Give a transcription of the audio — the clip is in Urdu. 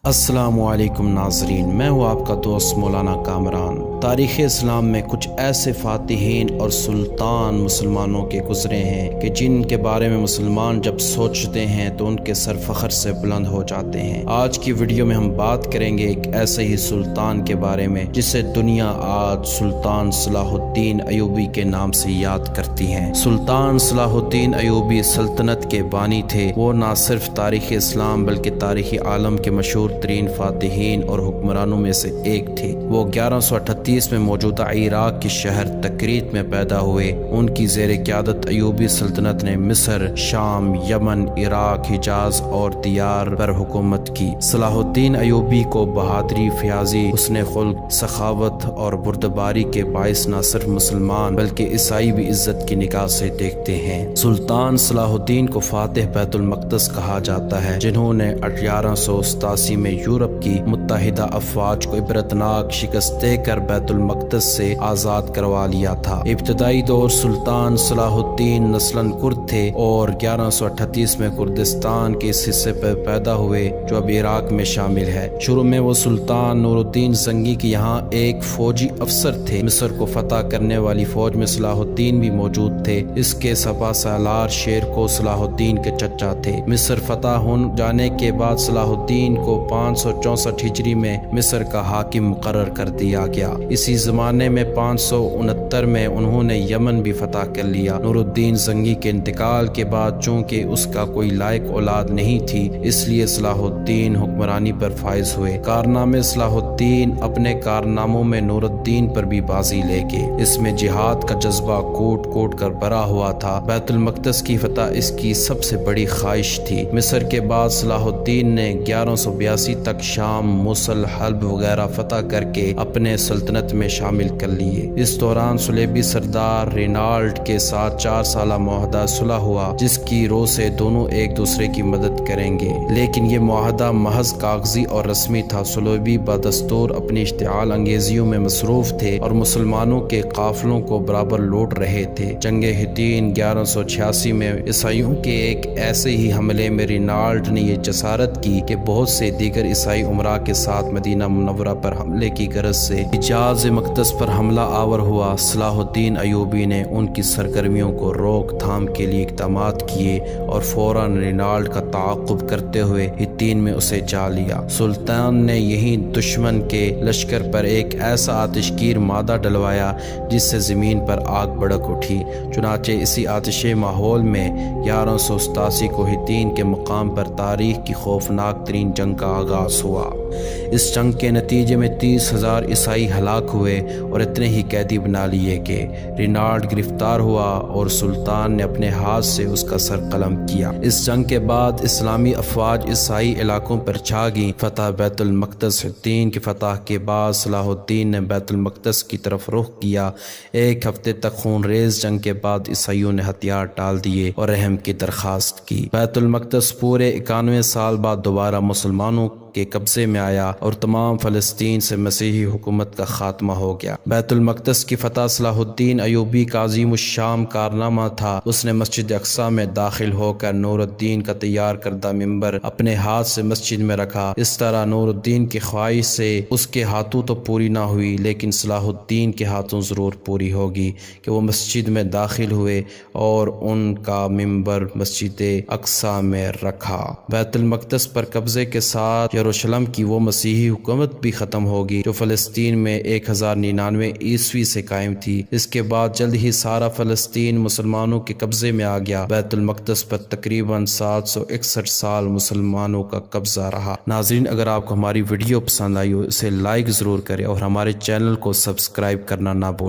السلام علیکم ناظرین، میں ہوں آپ کا دوست مولانا کامران۔ تاریخ اسلام میں کچھ ایسے فاتحین اور سلطان مسلمانوں کے گزرے ہیں کہ جن کے بارے میں مسلمان جب سوچتے ہیں تو ان کے سر فخر سے بلند ہو جاتے ہیں۔ آج کی ویڈیو میں ہم بات کریں گے ایک ایسے ہی سلطان کے بارے میں جسے دنیا آج سلطان صلاح الدین ایوبی کے نام سے یاد کرتی ہے۔ سلطان صلاح الدین ایوبی سلطنت کے بانی تھے۔ وہ نہ صرف تاریخ اسلام بلکہ تاریخ عالم کے مشہور ترین فاتحین اور حکمرانوں میں سے ایک تھے۔ وہ 1138 میں موجودہ عراق کے شہر تکریت میں پیدا ہوئے۔ ان کی زیر قیادت ایوبی سلطنت نے مصر، شام، یمن، عراق، حجاز اور دیار پر حکومت کی۔ صلاح الدین ایوبی کو بہادری، فیاضی، حسن خلق، سخاوت اور بردباری کے باعث نہ صرف مسلمان بلکہ عیسائی بھی عزت کی نگاہ سے دیکھتے ہیں۔ سلطان صلاح الدین کو فاتح بیت المقدس کہا جاتا ہے، جنہوں نے 1187 میں یورپ کی متحدہ افواج کو عبرتناک شکست دے کر بیت المقدس سے آزاد کروا لیا تھا۔ ابتدائی دور سلطان صلاح الدین نسلاً کرد تھے اور 1138 میں کردستان کے اس حصے پر پیدا ہوئے جو اب عراق میں شامل ہے۔ شروع میں وہ سلطان نور الدین زنگی کے یہاں ایک فوجی افسر تھے۔ مصر کو فتح کرنے والی فوج میں صلاح الدین بھی موجود تھے۔ اس کے سپہ سالار شیر کو صلاح الدین کے چچا تھے۔ مصر فتح ہو جانے کے بعد صلاح الدین کو 564 ہجری میں مصر کا حاکم مقرر کر دیا گیا۔ اسی زمانے میں 569 میں انہوں نے یمن بھی فتح کر لیا۔ نور الدین زنگی کے انتقال کے بعد چونکہ اس کا کوئی لائق اولاد نہیں تھی، اس لیے صلاح الدین حکمرانی پر فائز ہوئے۔ کارنامے صلاح الدین اپنے کارناموں میں نور الدین پر بھی بازی لے گئے۔ اس میں جہاد کا جذبہ کوٹ کوٹ کر بھرا ہوا تھا۔ بیت المقدس کی فتح اس کی سب سے بڑی خواہش تھی۔ مصر کے بعد صلاح الدین نے 1182 تک شام، موصل، حلب وغیرہ فتح کر کے اپنے سلطنت میں شامل کر لیے۔ اس دوران صلیبی سردار رینالڈ کے ساتھ 4 سالہ معاہدہ صلح ہوا، جس کی رو سے دونوں ایک دوسرے کی مدد کریں گے، لیکن یہ معاہدہ محض کاغذی اور رسمی تھا۔ صلیبی بدستور اپنی اشتعال انگیزیوں میں مصروف تھے اور مسلمانوں کے قافلوں کو برابر لوٹ رہے تھے۔ جنگ حطین 1186 میں عیسائیوں کے ایک ایسے ہی حملے میں رینالڈ نے یہ جسارت کی کہ بہت سے دیگر عیسائی امراء کے ساتھ مدینہ منورہ پر حملے کی غرض سے حجاز مقدس پر حملہ آور ہوا۔ صلاح الدین ایوبی نے ان کی سرگرمیوں کو روک تھام کے لیے اقدامات کیے اور فوراً رینالڈ کا تعاقب کرتے ہوئے حطین میں اسے جا لیا۔ سلطان نے یہیں دشمن کے لشکر پر ایک ایسا آتش گیر مادہ ڈلوایا جس سے زمین پر آگ بھڑک اٹھی۔ چنانچہ اسی آتشی ماحول میں 1187 کو حطین کے مقام پر تاریخ کی خوفناک ترین جنگ کا آغاز ہوا۔ اس جنگ کے نتیجے میں 30,000 عیسائی ہلاک ہوئے اور اتنے ہی قیدی بنا لیے گئے۔ رینالڈ گرفتار ہوا اور سلطان نے اپنے ہاتھ سے اس کا سر قلم کیا۔ اس جنگ کے بعد اسلامی افواج عیسائی علاقوں پر چھا گئیں۔ فتح بیت المقدس۔ حطین کی فتح کے بعد صلاح الدین نے بیت المقدس کی طرف رخ کیا۔ ایک ہفتے تک خون ریز جنگ کے بعد عیسائیوں نے ہتھیار ڈال دیے اور رحم کی درخواست کی۔ بیت المقدس پورے 91 سال بعد دوبارہ مسلمانوں کے قبضے میں آیا اور تمام فلسطین سے مسیحی حکومت کا خاتمہ ہو گیا۔ بیت المقدس کی فتح صلاح الدین ایوبی کا عظیم الشان کارنامہ تھا۔ اس نے مسجد اقصیٰ میں داخل ہو کر نور الدین کا تیار کردہ منبر اپنے ہاتھ سے مسجد میں رکھا۔ اس طرح نور الدین کی خواہش سے اس کے ہاتھوں تو پوری نہ ہوئی، لیکن صلاح الدین کے ہاتھوں ضرور پوری ہوگی کہ وہ مسجد میں داخل ہوئے اور ان کا منبر مسجد اقصیٰ میں رکھا۔ بیت المقدس پر قبضے کے ساتھ یروشلم کی وہ مسیحی حکومت بھی ختم ہوگی جو فلسطین میں 1099 عیسوی سے قائم تھی۔ اس کے بعد جلد ہی سارا فلسطین مسلمانوں کے قبضے میں آ گیا۔ بیت المقدس پر تقریباً 761 سال مسلمانوں کا قبضہ رہا۔ ناظرین، اگر آپ کو ہماری ویڈیو پسند آئی ہو اسے لائک ضرور کریں اور ہمارے چینل کو سبسکرائب کرنا نہ بھولیں۔